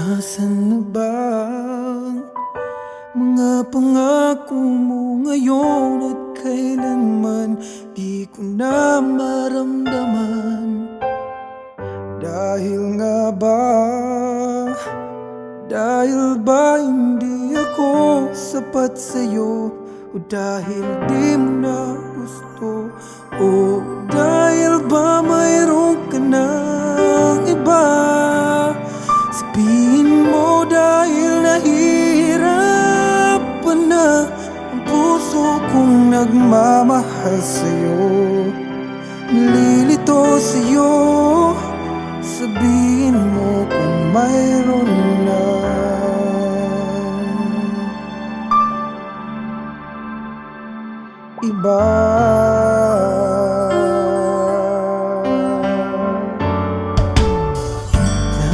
Nasaan na ba ang mga pangako mo ngayon at kailanman di ko na maramdaman? Dahil nga ba, dahil ba hindi ako sapat sa'yo? O dahil di mo na gusto? O dahil ba mayroon ka ng iba? Sabihin mo dahil nahihirapan na ang puso kong nagmamahal sa'yo. Nalilito sa'yo, sabihin mo kung mayroon na iba.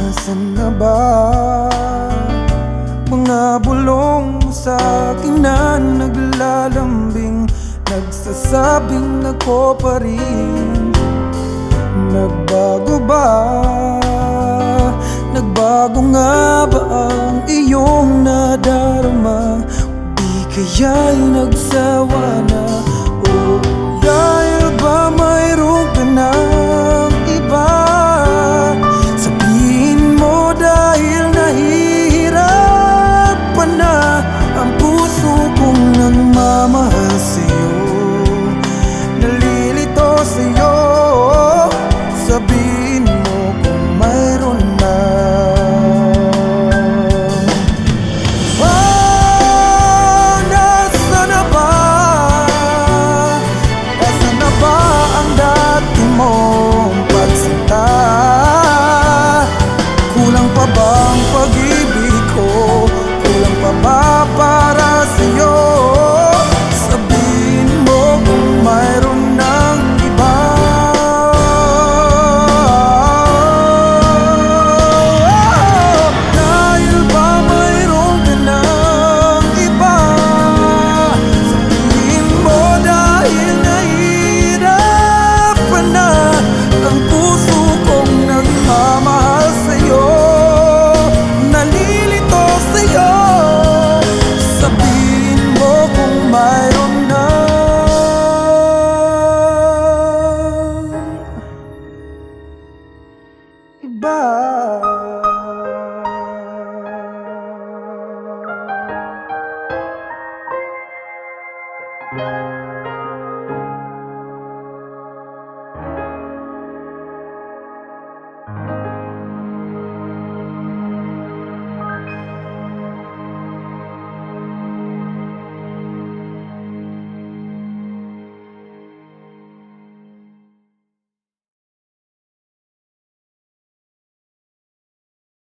Nasaan na ba mga bulong mo sa'kin na naglalambing, nagsasabing ako pa rin? Nagbago ba? Nagbago nga ba ang iyong nadarama? Di kaya'y nagsawa na? O dahil ba mayroon ka ng iba? Sabihin mo dahil nahihirapan na ang puso kong nagmamahal sa'yo. Nalilito sa'yo, sabihin mo kung mayroon na. Nasaan na ba? Nasaan na ba ang dati mong pagsinta? Kulang pa ba ang pag-ibig ko? Kulang pa ba para sa'yo? Sabihin mo kung mayroon ng iba. Dahil ba mayroon ka ng iba? Sabihin mo dahil nahihirapan na ang puso kong nagmamahal sa'yo. Nalilito sa'yo, sabihin mo kung mayroon na iba.